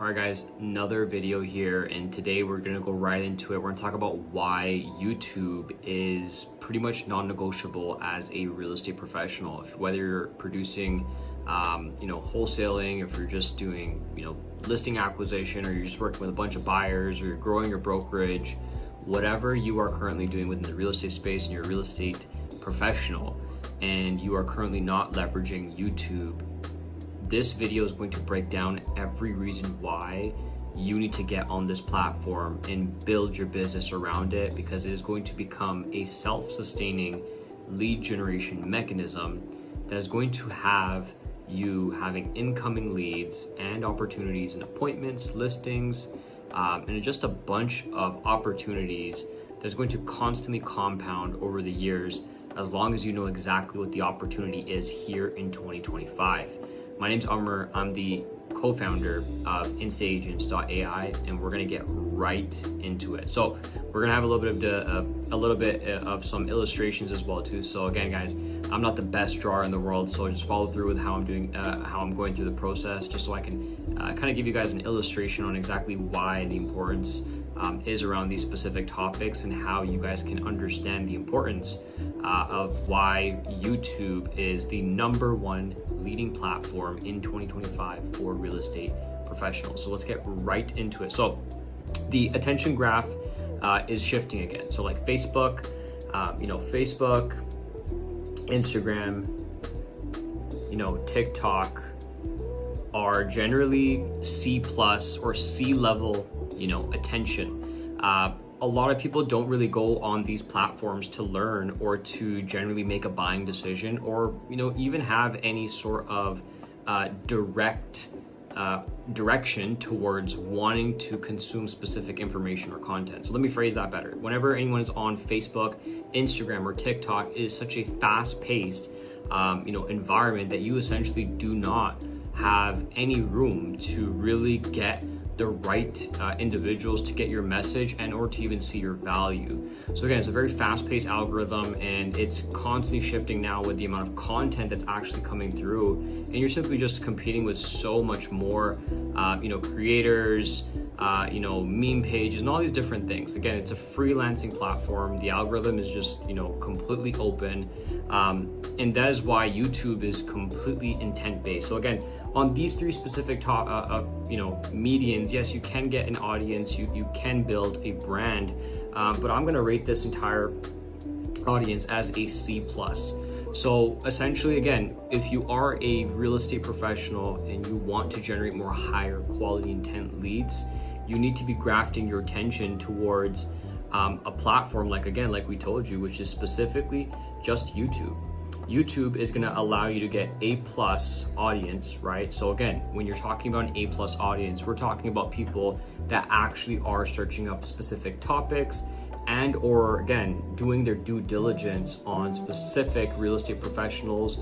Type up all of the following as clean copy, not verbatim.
Alright guys, another video here, and today we're gonna go right into it. We're gonna talk about why YouTube is pretty much non-negotiable as a real estate professional. Whether you're producing, wholesaling, if you're just doing, listing acquisition, or you're just working with a bunch of buyers, or you're growing your brokerage, whatever you are currently doing within the real estate space and you're a real estate professional, and you are currently not leveraging YouTube, this video is going to break down every reason why you need to get on this platform and build your business around it, because it is going to become a self-sustaining lead generation mechanism that is going to have you having incoming leads and opportunities and appointments, listings, and just a bunch of opportunities that's going to constantly compound over the years, as long as you know exactly what the opportunity is here in 2025. My name's Amr. I'm the co-founder of instaagents.ai, and we're gonna get right into it. So we're gonna have a little bit of some illustrations as well too. So again, guys, I'm not the best drawer in the world, so just follow through with how I'm going through the process, just so I can kind of give you guys an illustration on exactly why the importance is around these specific topics, and how you guys can understand the importance of why YouTube is the #1 leading platform in 2025 for real estate professionals. So let's get right into it. So the attention graph is shifting again. So like Facebook, Facebook, Instagram, TikTok are generally C+ or C level, attention. A lot of people don't really go on these platforms to learn or to generally make a buying decision, or even have any sort of direct direction towards wanting to consume specific information or content. So let me phrase that better. Whenever anyone is on Facebook, Instagram, or TikTok, it is such a fast-paced environment that you essentially do not have any room to really get the right individuals to get your message and or to even see your value. So again, it's a very fast-paced algorithm, and it's constantly shifting now with the amount of content that's actually coming through, and you're simply just competing with so much more creators, meme pages, and all these different things. Again, it's a freelancing platform. The algorithm is just completely open, and that is why YouTube is completely intent-based. So again, on these three specific medians, yes, you can get an audience, you can build a brand, but I'm gonna rate this entire audience as a C+. So essentially, again, if you are a real estate professional and you want to generate more higher quality intent leads, you need to be grafting your attention towards a platform like we told you, which is specifically just YouTube. YouTube is going to allow you to get A+ audience, right? So again, when you're talking about an A+ audience, we're talking about people that actually are searching up specific topics and or again doing their due diligence on specific real estate professionals,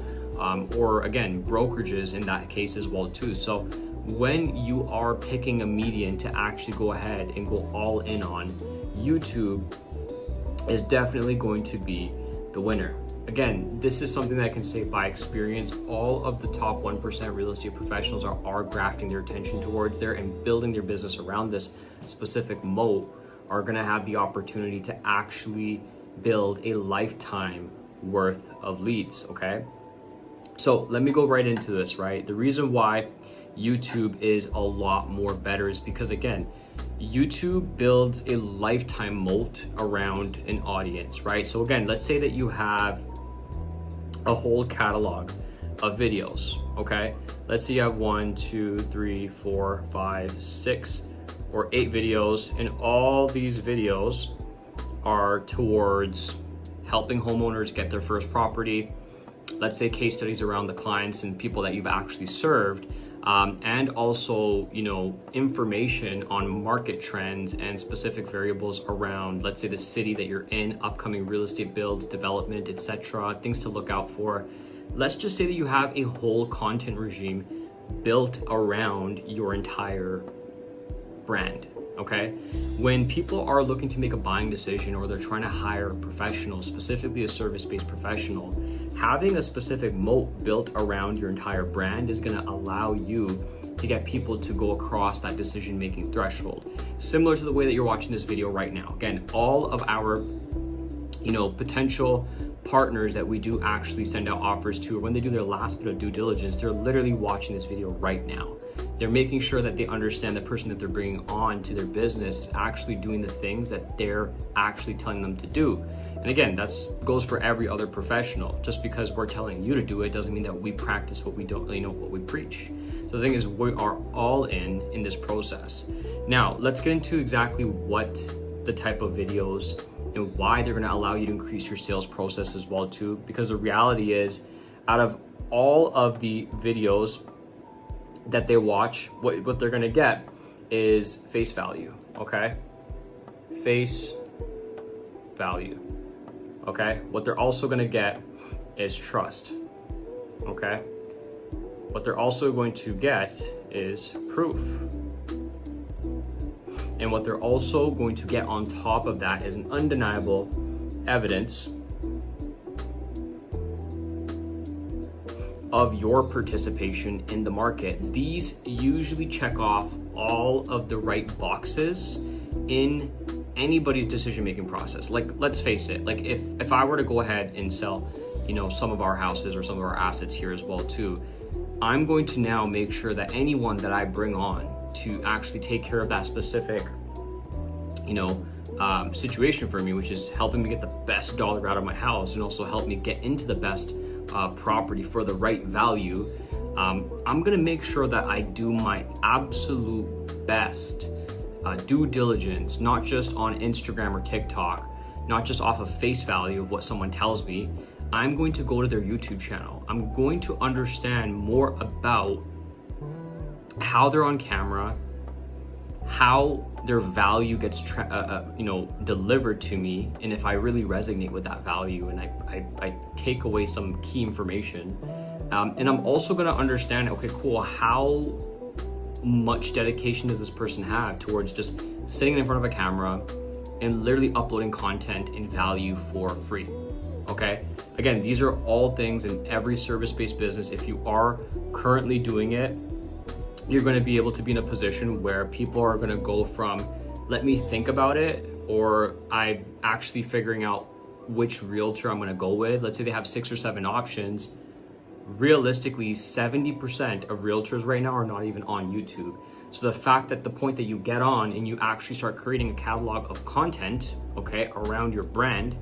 or again brokerages in that case as well too. So when you are picking a median to actually go ahead and go all in on, YouTube is definitely going to be the winner. Again, this is something that I can say by experience. All of the top 1% real estate professionals are grafting their attention towards there and building their business around this specific moat, are gonna have the opportunity to actually build a lifetime worth of leads, okay? So let me go right into this, right? The reason why YouTube is a lot more better is because, again, YouTube builds a lifetime moat around an audience, right? So again, let's say that you have a whole catalog of videos, okay? Let's say you have 1, 2, 3, 4, 5, 6, or 8 videos, and all these videos are towards helping homeowners get their first property. Let's say case studies around the clients and people that you've actually served, and also information on market trends and specific variables around, let's say, the city that you're in, upcoming real estate builds, development, etc., things to look out for. Let's just say that you have a whole content regime built around your entire brand, okay? When people are looking to make a buying decision, or they're trying to hire a professional, specifically a service-based professional, having a specific moat built around your entire brand is going to allow you to get people to go across that decision-making threshold. Similar to the way that you're watching this video right now. Again, all of our, potential partners that we do actually send out offers to, or when they do their last bit of due diligence, they're literally watching this video right now. They're making sure that they understand the person that they're bringing on to their business is actually doing the things that they're actually telling them to do. And again, that goes for every other professional. Just because we're telling you to do it doesn't mean that we practice what we don't, what we preach. So the thing is, we are all in this process. Now, let's get into exactly what the type of videos and why they're going to allow you to increase your sales process as well too. Because the reality is, out of all of the videos that they watch, what they're going to get is face value. Okay, face value. Okay, what they're also going to get is trust. Okay, what they're also going to get is proof. And what they're also going to get on top of that is an undeniable evidence of your participation in the market. These usually check off all of the right boxes in anybody's decision-making process. Like, let's face it, like if I were to go ahead and sell, some of our houses or some of our assets here as well too, I'm going to now make sure that anyone that I bring on to actually take care of that specific, situation for me, which is helping me get the best dollar out of my house and also help me get into the best property for the right value, I'm gonna make sure that I do my absolute best due diligence, not just on Instagram or TikTok, not just off of face value of what someone tells me. I'm going to go to their YouTube channel. I'm going to understand more about how they're on camera, how their value gets delivered to me, and if I really resonate with that value and I take away some key information. And I'm also going to understand, okay, cool, how much dedication does this person have towards just sitting in front of a camera and literally uploading content and value for free. Okay, again, these are all things in every service-based business. If you are currently doing it, you're going to be able to be in a position where people are going to go from, let me think about it, or I'm actually figuring out which realtor I'm going to go with. Let's say they have 6 or 7 options. Realistically, 70% of realtors right now are not even on YouTube. So the fact that the point that you get on and you actually start creating a catalog of content, okay, around your brand,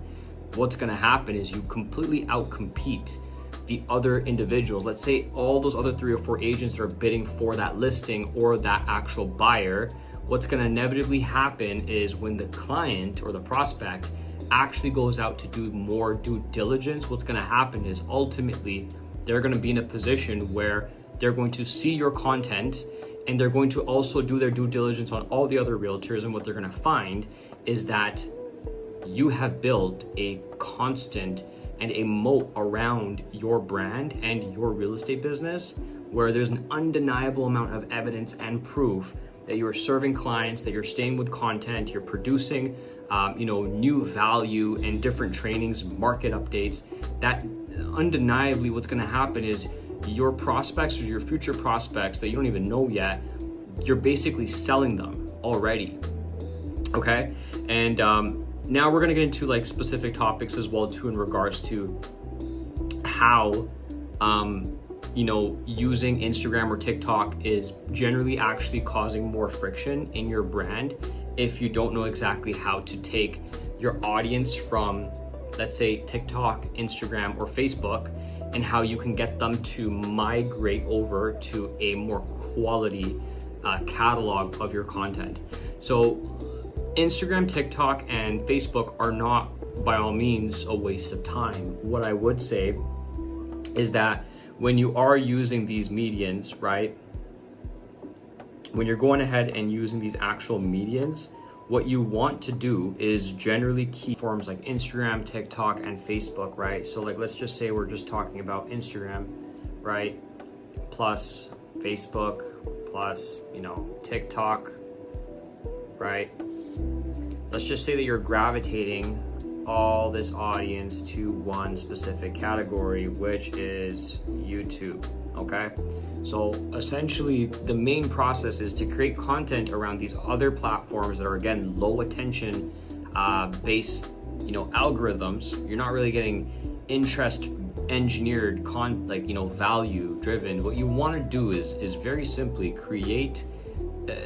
what's going to happen is you completely outcompete the other individuals. Let's say all those other 3 or 4 agents that are bidding for that listing or that actual buyer. What's going to inevitably happen is when the client or the prospect actually goes out to do more due diligence, what's going to happen is ultimately they're going to be in a position where they're going to see your content and they're going to also do their due diligence on all the other realtors. And what they're going to find is that you have built a constant and a moat around your brand and your real estate business, where there's an undeniable amount of evidence and proof that you're serving clients, that you're staying with content, you're producing new value and different trainings, market updates. That undeniably what's going to happen is your prospects or your future prospects that you don't even know yet, you're basically selling them already. Okay, and now we're going to get into like specific topics as well too in regards to how using Instagram or TikTok is generally actually causing more friction in your brand if you don't know exactly how to take your audience from, let's say, TikTok, Instagram, or Facebook, and how you can get them to migrate over to a more quality catalog of your content. So Instagram, TikTok, and Facebook are not by all means a waste of time. What I would say is that when you are using these medians, right? When you're going ahead and using these actual medians, what you want to do is generally keep forms like Instagram, TikTok, and Facebook, right? So like, let's just say we're just talking about Instagram, right? Plus Facebook, plus, TikTok, right? Let's just say that you're gravitating all this audience to one specific category, which is YouTube, okay? So essentially the main process is to create content around these other platforms that are, again, low attention based, algorithms. You're not really getting interest engineered value driven. What you want to do is very simply create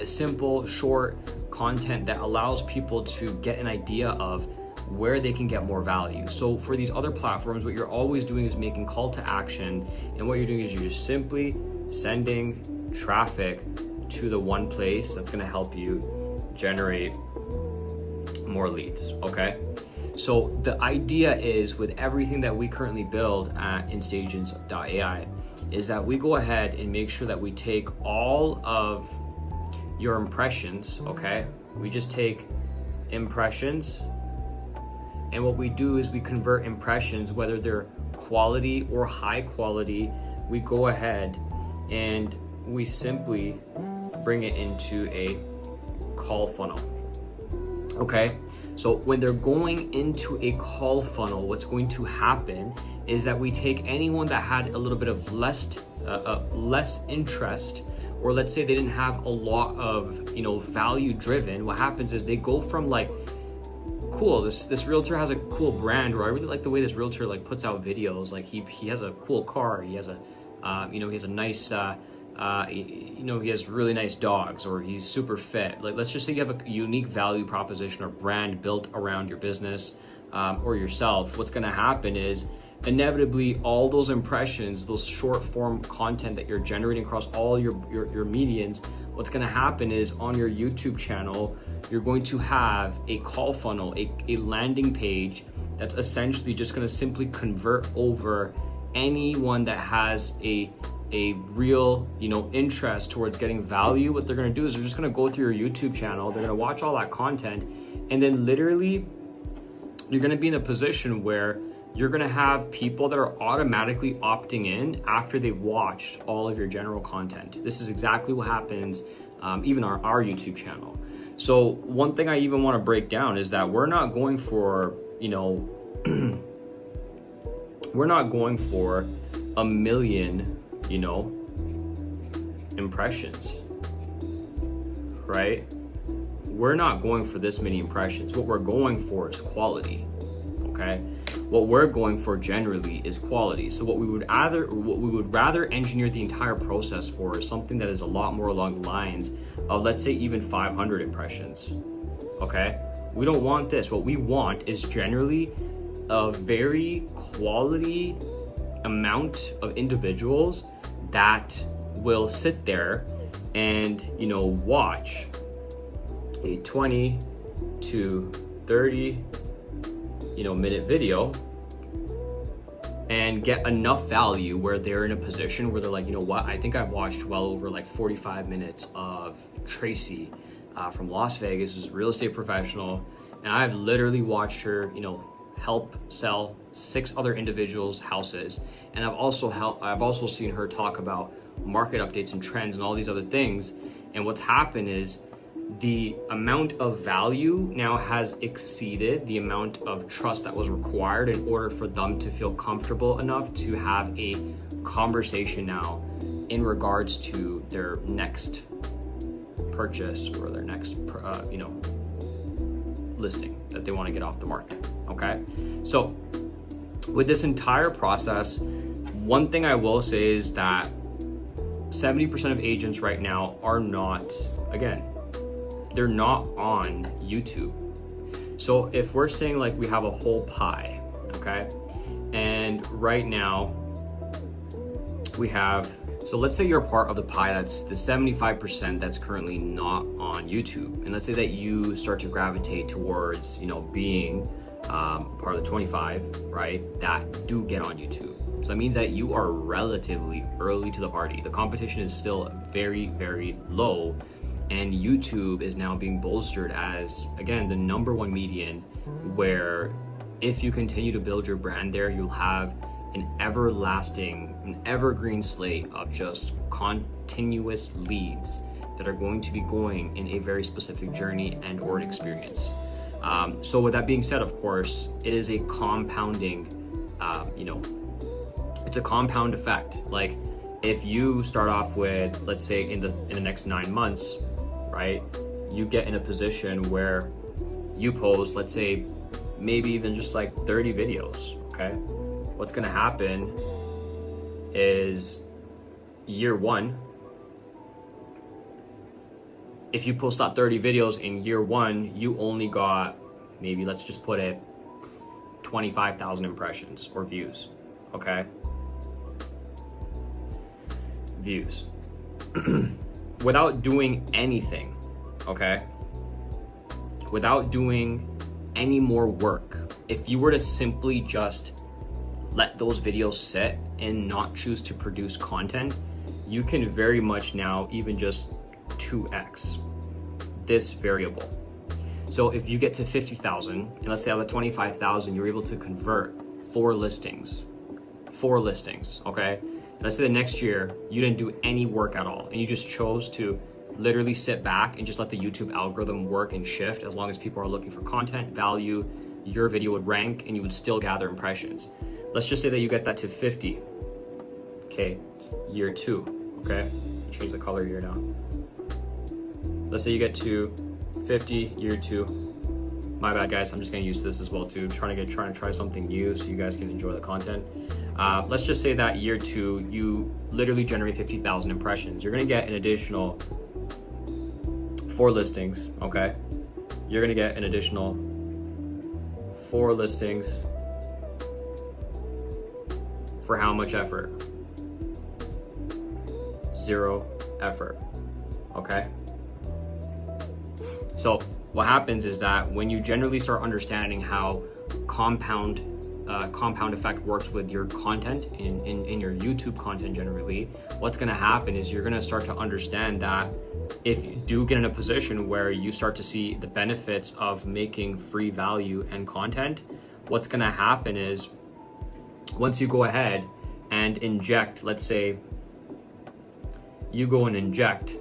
simple, short content that allows people to get an idea of where they can get more value. So for these other platforms, what you're always doing is making call to action, and what you're doing is you're just simply sending traffic to the one place that's going to help you generate more leads. Okay, so the idea is, with everything that we currently build at instagents.ai, is that we go ahead and make sure that we take all of your impressions. Okay, we just take impressions, and what we do is we convert impressions, whether they're quality or high quality. We go ahead and we simply bring it into a call funnel. Okay, so when they're going into a call funnel, what's going to happen is that we take anyone that had a little bit of less interest, or let's say they didn't have a lot of value driven. What happens is they go from like, cool, this realtor has a cool brand, or I really like the way this realtor puts out videos, like he has a cool car, he has a he has a nice he has really nice dogs, or he's super fit. Like, let's just say you have a unique value proposition or brand built around your business or yourself. What's going to happen is inevitably all those impressions, those short form content that you're generating across all your medians, what's going to happen is on your YouTube channel, you're going to have a call funnel, a landing page that's essentially just going to simply convert over anyone that has a real interest towards getting value. What they're going to do is they're just going to go through your YouTube channel, they're going to watch all that content, and then literally you're going to be in a position where you're going to have people that are automatically opting in after they've watched all of your general content. This is exactly what happens even on our YouTube channel. So one thing I even want to break down is that we're not going for we're not going for 1 million impressions, right? We're not going for this many impressions. What we're going for is quality. Okay, what we're going for generally is quality. So what we would rather engineer the entire process for is something that is a lot more along the lines of, let's say, even 500 impressions. Okay, we don't want this. What we want is generally a very quality amount of individuals that will sit there and watch a 20 to 30 minute video and get enough value where they're in a position where they're like, what, I think I've watched well over 45 minutes of Tracy from Las Vegas, who's a real estate professional, and I've literally watched her help sell 6 other individuals' houses, and I've also seen her talk about market updates and trends and all these other things. And what's happened is the amount of value now has exceeded the amount of trust that was required in order for them to feel comfortable enough to have a conversation now in regards to their next purchase or their next listing that they want to get off the market. Okay, so with this entire process, one thing I will say is that 70% of agents right now are not, again, they're not on YouTube. So if we're saying we have a whole pie, okay, and right now we have, so let's say you're a part of the pie that's the 75% that's currently not on YouTube, and let's say that you start to gravitate towards being part of the 25, right, that do get on YouTube. So that means that you are relatively early to the party. The competition is still very, very low, and YouTube is now being bolstered as, again, the #1 median, where if you continue to build your brand there, you'll have an evergreen slate of just continuous leads that are going to be going in a very specific journey and or experience. So with that being said, of course, it is a compounding, it's a compound effect. if you start off with, let's say in the next 9 months, right, you get in a position where you post, let's say, maybe even just like 30 videos, okay? What's gonna happen is year one, if you post out 30 videos in year one, you only got, maybe let's just put it 25,000 impressions or views, okay? Views. Without doing anything, okay? Without doing any more work, if you were to simply just let those videos sit and not choose to produce content, you can very much now even just 2x this variable. So if you get to 50,000, and let's say out of the 25,000, you're able to convert 4 listings, okay? Let's say the next year, you didn't do any work at all, and you just chose to literally sit back and just let the YouTube algorithm work and shift. As long as people are looking for content, value, your video would rank and you would still gather impressions. Let's just say that you get that to 50, okay, year 2, okay? Change the color here now. Let's say you get to 50, year 2. My bad, guys, I'm just gonna use this as well too. Trying to try something new so you guys can enjoy the content. Let's just say that year 2, you literally generate 50,000 impressions. You're gonna get an additional 4 listings, okay? You're gonna get an additional 4 listings for how much effort? 0 effort, okay? So what happens is that when you generally start understanding how compound effect works with your content in your YouTube content generally, what's gonna happen is you're gonna start to understand that if you do get in a position where you start to see the benefits of making free value and content, what's gonna happen is once you go ahead and inject, let's say you go and inject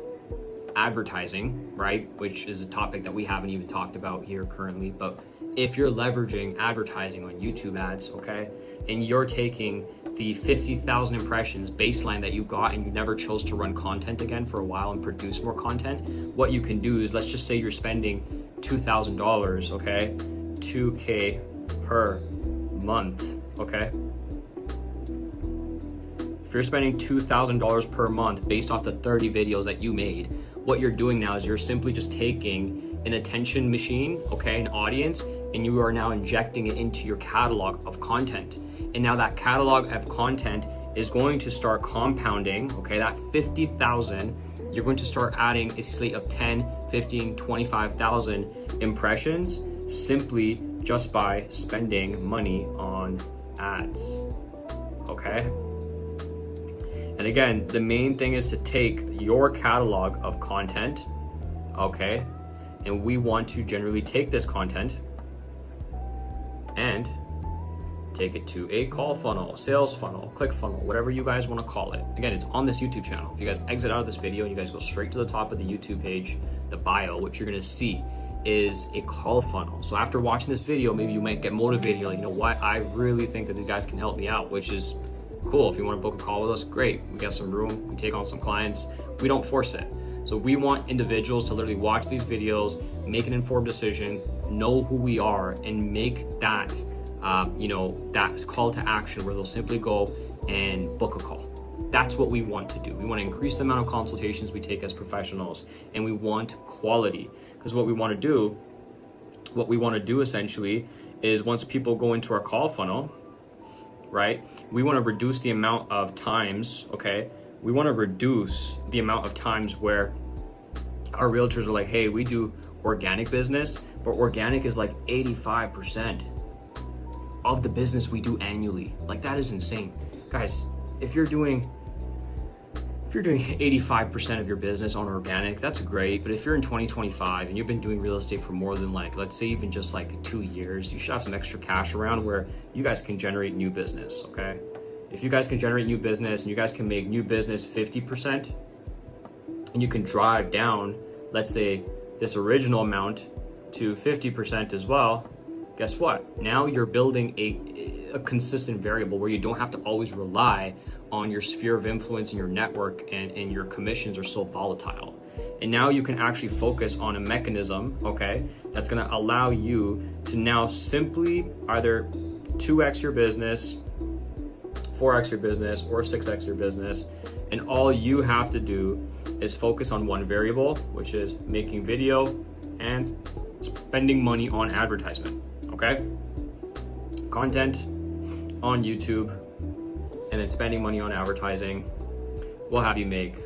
advertising, right? Which is a topic that we haven't even talked about here currently, but if you're leveraging advertising on YouTube ads, okay, and you're taking the 50,000 impressions baseline that you got and you never chose to run content again for a while and produce more content, what you can do is, let's just say you're spending $2,000, okay, 2K per month, okay? If you're spending $2,000 per month based off the 30 videos that you made, what you're doing now is you're simply just taking an attention machine, okay, an audience, and you are now injecting it into your catalog of content. And now that catalog of content is going to start compounding, okay, that 50,000, you're going to start adding a slate of 10, 15, 25,000 impressions simply just by spending money on ads, okay? And again, the main thing is to take your catalog of content, okay? And we want to generally take this content and take it to a call funnel, sales funnel, click funnel, whatever you guys want to call it. Again, it's on this YouTube channel. If you guys exit out of this video and you guys go straight to the top of the YouTube page, the bio, what you're going to see is a call funnel. So after watching this video, maybe you might get motivated. You're like, you know what? I really think that these guys can help me out, which is cool. If you want to book a call with us, great. We got some room. We take on some clients. We don't force it. So we want individuals to literally watch these videos, make an informed decision, know who we are, and make that, that call to action where they'll simply go and book a call. That's what we want to do. We want to increase the amount of consultations we take as professionals, and we want quality. Because what we want to do essentially is once people go into our call funnel, right? We want to reduce the amount of times, okay? We want to reduce the amount of times where our realtors are like, hey, we do organic business, but organic is like 85% of the business we do annually. Like, that is insane. Guys, if you're doing 85% of your business on organic, that's great. But if you're in 2025 and you've been doing real estate for more than, like, let's say even just like 2 years, you should have some extra cash around where you guys can generate new business, okay? If you guys can generate new business and you guys can make new business 50%, and you can drive down, let's say, this original amount to 50% as well, guess what? Now you're building a consistent variable where you don't have to always rely on your sphere of influence and your network, and your commissions are so volatile. And now you can actually focus on a mechanism, okay, that's gonna allow you to now simply either 2x your business, 4x your business, or 6x your business. And all you have to do is focus on one variable, which is making video and spending money on advertisement, okay? Content on YouTube and then spending money on advertising will have you make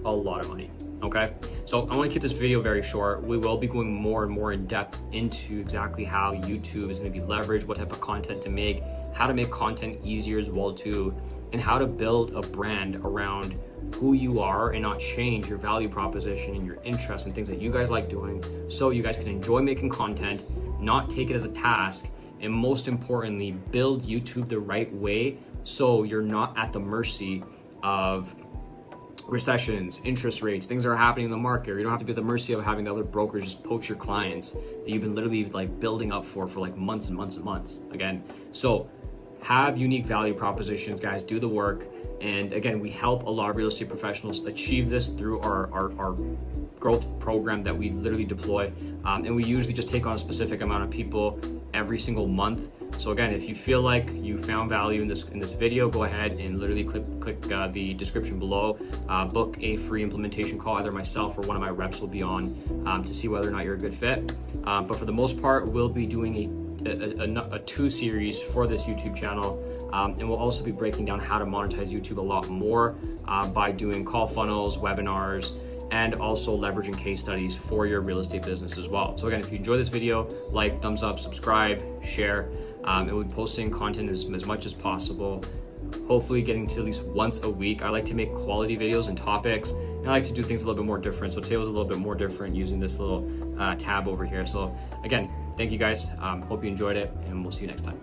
a lot of money, okay? So I want to keep this video very short. We will be going more and more in depth into exactly how YouTube is going to be leveraged, what type of content to make, how to make content easier as well too, and how to build a brand around who you are and not change your value proposition and your interests and things that you guys like doing, so you guys can enjoy making content, not take it as a task, and most importantly, build YouTube the right way so you're not at the mercy of recessions, interest rates, things that are happening in the market. Or you don't have to be at the mercy of having the other brokers just poach your clients that you've been literally like building up for like months and months and months. Again, so have unique value propositions, guys. Do the work. And again, we help a lot of real estate professionals achieve this through our growth program that we literally deploy. And we usually just take on a specific amount of people every single month. So again, if you feel like you found value in this video, go ahead and literally click the description below. Book a free implementation call. Either myself or one of my reps will be on to see whether or not you're a good fit. But for the most part, we'll be doing a 2 series for this YouTube channel. And we'll also be breaking down how to monetize YouTube a lot more by doing call funnels, webinars, and also leveraging case studies for your real estate business as well. So again, if you enjoy this video, like, thumbs up, subscribe, share, and we'll be posting content as much as possible. Hopefully getting to at least once a week. I like to make quality videos and topics, and I like to do things a little bit more different. So today was a little bit more different using this little tab over here. So again, thank you guys. Hope you enjoyed it, and we'll see you next time.